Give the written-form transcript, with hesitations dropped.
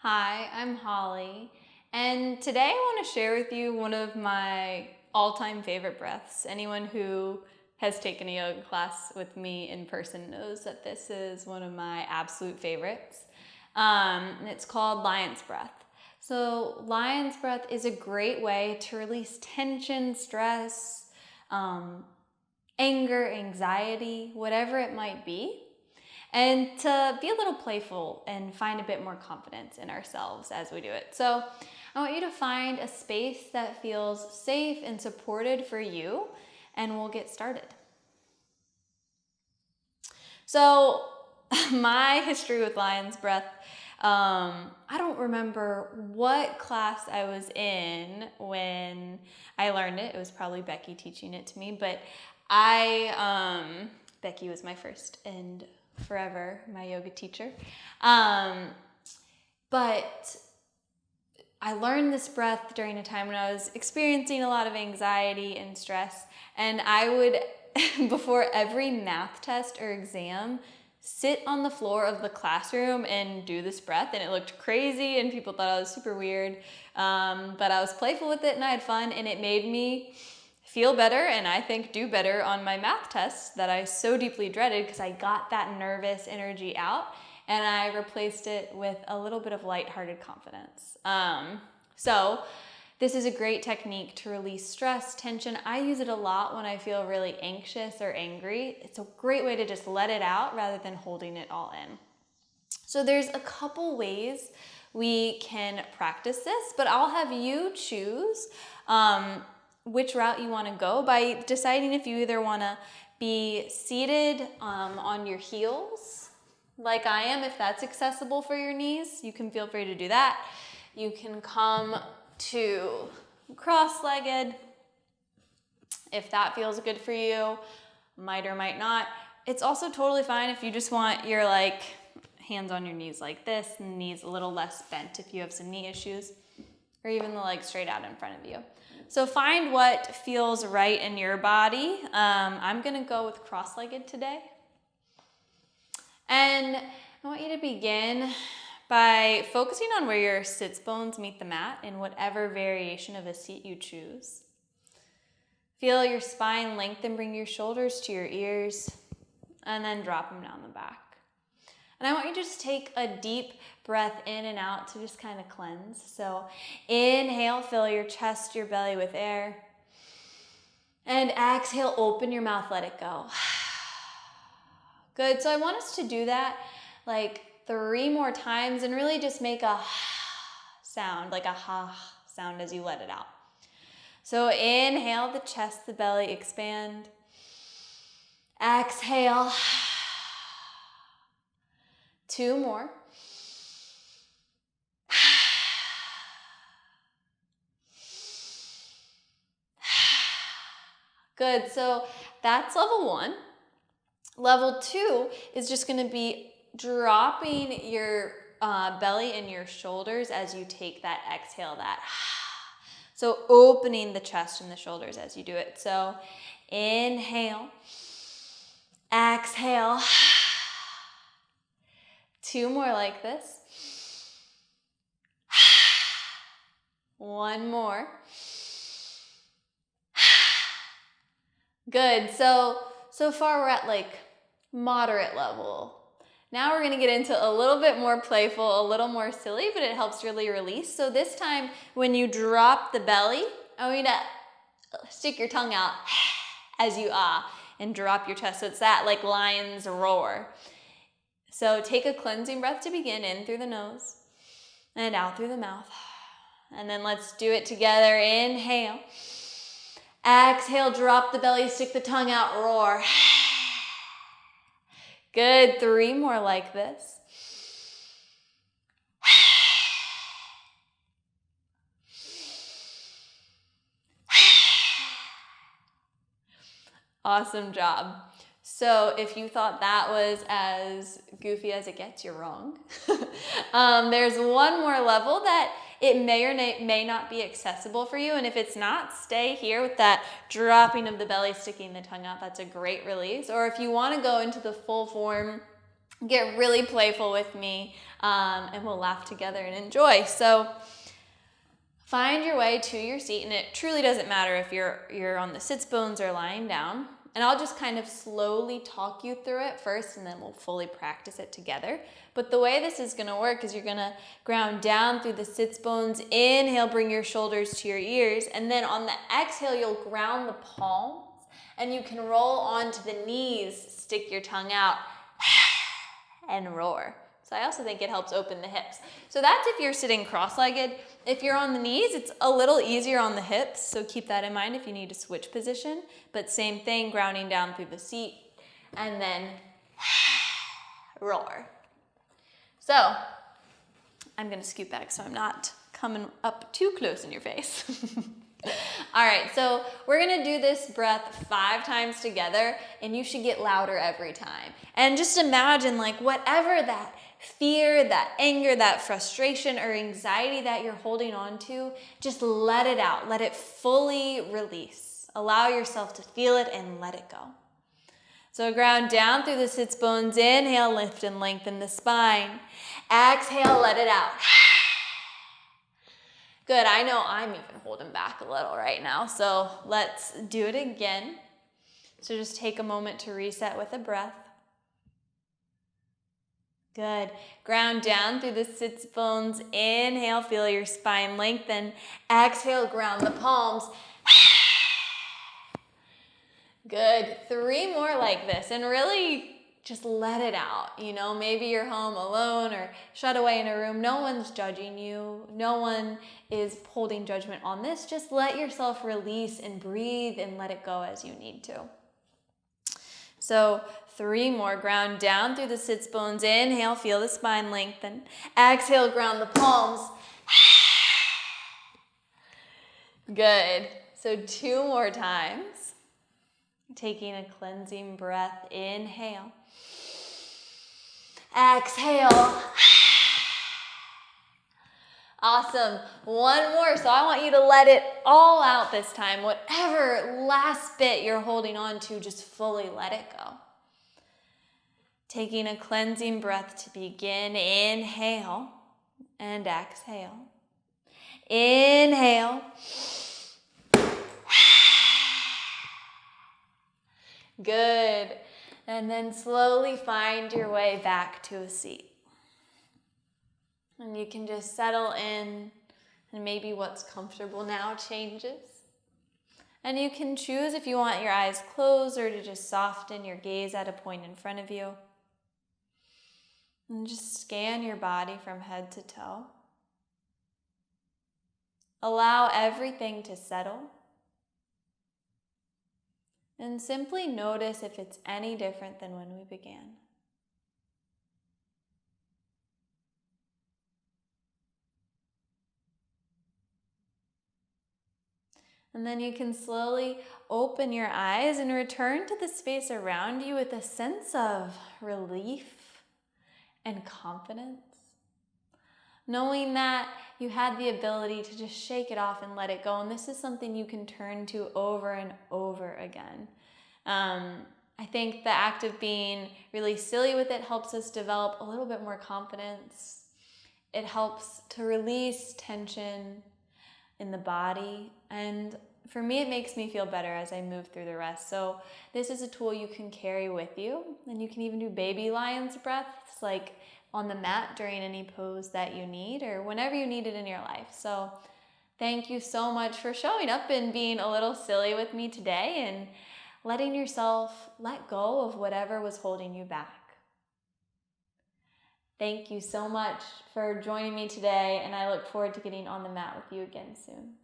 Hi, I'm Holly, and today I want to share with you one of my all-time favorite breaths. Anyone who has taken a yoga class with me in person knows that this is one of my absolute favorites. And it's called Lion's Breath. So Lion's Breath is a great way to release tension, stress, anger, anxiety, whatever it might be, and to be a little playful and find a bit more confidence in ourselves as we do it. So I want you to find a space that feels safe and supported for you, and we'll get started. So my history with Lion's Breath, I don't remember what class I was in when I learned it. It was probably Becky teaching it to me, but Becky was my first and forever my yoga teacher. But I learned this breath during a time when I was experiencing a lot of anxiety and stress, and I would, before every math test or exam, sit on the floor of the classroom and do this breath, and it looked crazy and people thought I was super weird, but I was playful with it and I had fun, and it made me feel better and I think do better on my math tests that I so deeply dreaded because I got that nervous energy out and I replaced it with a little bit of lighthearted confidence. So this is a great technique to release stress, tension. I use it a lot when I feel really anxious or angry. It's a great way to just let it out rather than holding it all in. So there's a couple ways we can practice this, but I'll have you choose which route you want to go by deciding if you either want to be seated on your heels like I am. If that's accessible for your knees, you can feel free to do that. You can come to cross-legged if that feels good for you, might or might not. It's also totally fine if you just want your hands on your knees like this, and knees a little less bent if you have some knee issues, or even the legs straight out in front of you. So find what feels right in your body. I'm gonna go with cross-legged today. And I want you to begin by focusing on where your sits bones meet the mat in whatever variation of a seat you choose. Feel your spine lengthen, bring your shoulders to your ears, and then drop them down the back. And I want you to just take a deep breath in and out to just kind of cleanse. So inhale, fill your chest, your belly with air. And exhale, open your mouth, let it go. Good, so I want us to do that like 3 more times and really just make a sound, like a ha sound as you let it out. So inhale, the chest, the belly expand. Exhale. 2 more. Good, so that's level 1. Level 2 is just gonna be dropping your belly and your shoulders as you take that exhale, that. So opening the chest and the shoulders as you do it. So inhale, exhale. 2 more like this. 1 more. Good, so far we're at moderate level. Now we're gonna get into a little bit more playful, a little more silly, but it helps really release. So this time when you drop the belly, I want you to stick your tongue out as you and drop your chest. So it's that like lion's roar. So take a cleansing breath to begin, in through the nose and out through the mouth. And then let's do it together. Inhale. Exhale, drop the belly, stick the tongue out, roar. Good, 3 more like this. Awesome job. So if you thought that was as goofy as it gets, you're wrong. There's 1 more level that it may or may not be accessible for you, and if it's not, stay here with that dropping of the belly, sticking the tongue out. That's a great release. Or if you want to go into the full form get really playful with me, and we'll laugh together and enjoy. So find your way to your seat, and it truly doesn't matter if you're on the sits bones or lying down. And I'll just kind of slowly talk you through it first, and then we'll fully practice it together. But the way this is gonna work is you're gonna ground down through the sits bones. Inhale, bring your shoulders to your ears. And then on the exhale, you'll ground the palms, and you can roll onto the knees, stick your tongue out, and roar. So I also think it helps open the hips. So that's if you're sitting cross-legged. If you're on the knees, it's a little easier on the hips, so keep that in mind if you need to switch position. But same thing, grounding down through the seat, and then roar. So I'm gonna scoot back so I'm not coming up too close in your face. All right, so we're gonna do this breath 5 times together, and you should get louder every time. And just imagine, like, whatever that fear, that anger, that frustration or anxiety that you're holding on to, just let it out. Let it fully release. Allow yourself to feel it and let it go. So ground down through the sits bones. Inhale, lift and lengthen the spine. Exhale, let it out. Good, I know I'm even holding back a little right now, so let's do it again. So just take a moment to reset with a breath. Good, ground down through the sits bones. Inhale, feel your spine lengthen. Exhale, ground the palms. Good, 3 more like this, and really just let it out. You know, maybe you're home alone or shut away in a room. No one's judging you. No one is holding judgment on this. Just let yourself release and breathe and let it go as you need to. So 3 more. Ground down through the sits bones. Inhale, feel the spine lengthen. Exhale, ground the palms. Good. So 2 more times. Taking a cleansing breath. Inhale. Exhale. Awesome. 1 more. So I want you to let it all out this time. Whatever last bit you're holding on to, just fully let it go. Taking a cleansing breath to begin. Inhale and exhale. Inhale. Good. And then slowly find your way back to a seat. And you can just settle in, and maybe what's comfortable now changes. And you can choose if you want your eyes closed or to just soften your gaze at a point in front of you. And just scan your body from head to toe. Allow everything to settle. And simply notice if it's any different than when we began. And then you can slowly open your eyes and return to the space around you with a sense of relief and confidence. Knowing that you had the ability to just shake it off and let it go. And this is something you can turn to over and over again. I think the act of being really silly with it helps us develop a little bit more confidence. It helps to release tension in the body. And for me, it makes me feel better as I move through the rest. So this is a tool you can carry with you. And you can even do baby lion's breaths, like on the mat during any pose that you need or whenever you need it in your life. So thank you so much for showing up and being a little silly with me today and letting yourself let go of whatever was holding you back. Thank you so much for joining me today, and I look forward to getting on the mat with you again soon.